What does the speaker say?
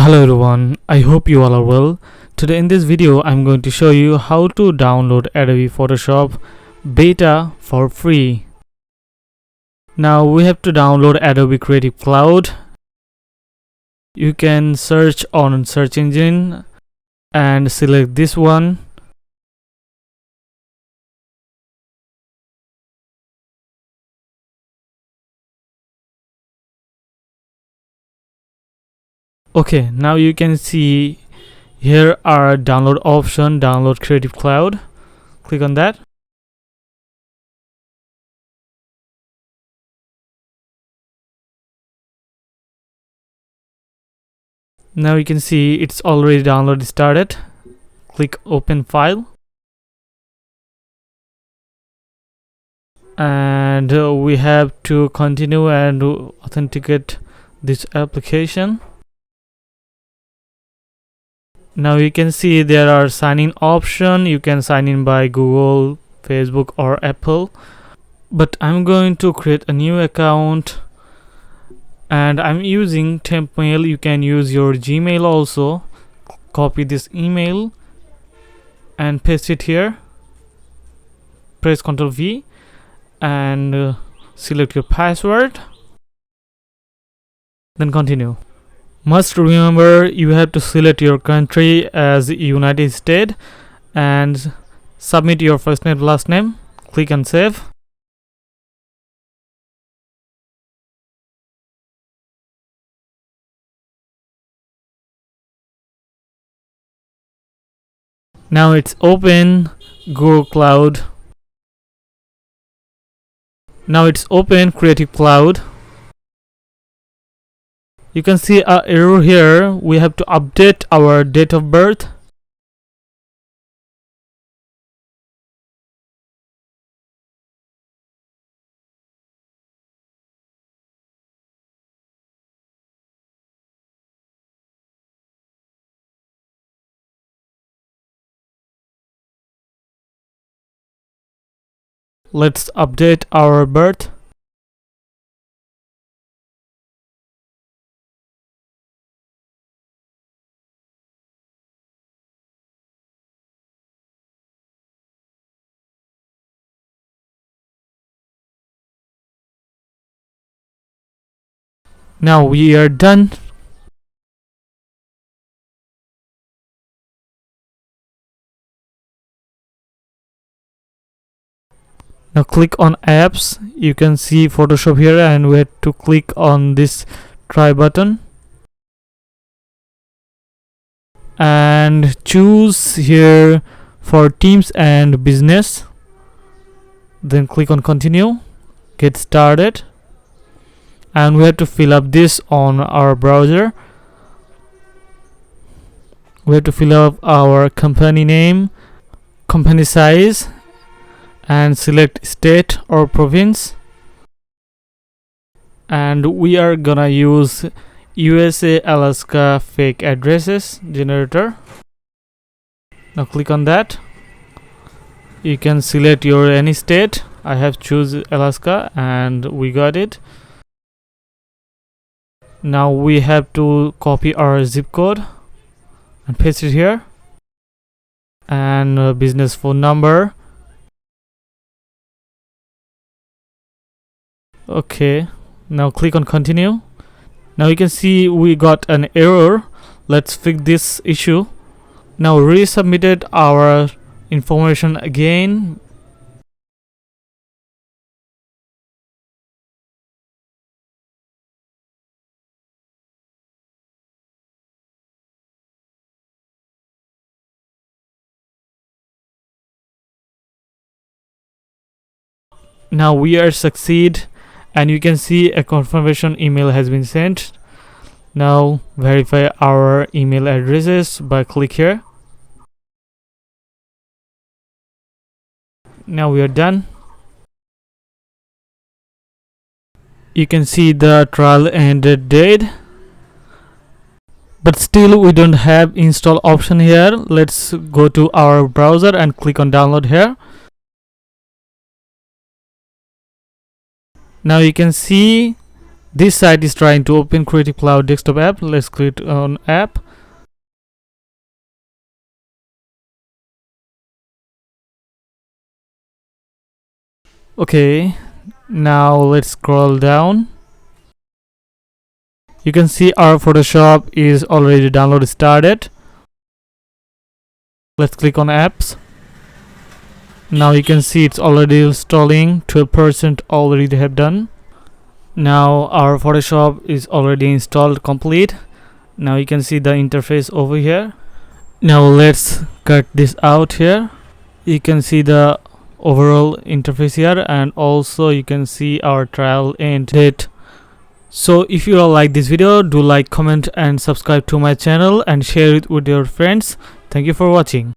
Hello everyone, I hope you all are well. Today in this video I'm going to show you how to download Adobe Photoshop beta for free. Now we have to download Adobe Creative Cloud. You can search on search engine and select this one. Okay, now you can see here are download option, download Creative Cloud. Click on that. Now you can see it's already downloaded started. Click open file. And we have to continue and authenticate this application. Now you can see there are sign in option. You can sign in by Google, Facebook or Apple, but I'm going to create a new account and I'm using temp mail. You can use your Gmail also. Copy this email and paste it here. Press Ctrl V and select your password, then continue. Must remember you have to select your country as United States and submit your first name, last name. Click on save. Now it's open Google Cloud. Now it's open Creative Cloud. You can see an error here. We have to update our date of birth. Let's update our birth. Now we are done. Now click on apps. You can see Photoshop here and we have to click on this try button and choose here for Teams and business. Then click on continue, get started, and we have to fill up this on our browser. We have to fill up our company name, company size, and select state or province. And we are gonna use USA Alaska fake addresses generator. Now click on that. You can select your any state. I have choose Alaska and we got it. Now we have to copy our zip code and paste it here, and business phone number. Okay, now click on continue. Now you can see we got an error. Let's fix this issue. Now resubmitted our information again. Now we are succeed and you can see a confirmation email has been sent. Now verify our email addresses by click here. Now we are done. You can see the trial ended date, but still we don't have install option here. Let's go to our browser and click on download here. Now you can see This site is trying to open Creative Cloud desktop app. Let's click on app. Okay, now let's scroll down. You can see our Photoshop is already downloaded started. Let's click on apps. Now you can see it's already installing. 12% already they have done. Now our Photoshop is already installed complete. Now you can see the interface over here. Now let's cut this out here. You can see the overall interface here, and also you can see our trial end date. So if you all like this video, do like, comment and subscribe to my channel and share it with your friends. Thank you for watching.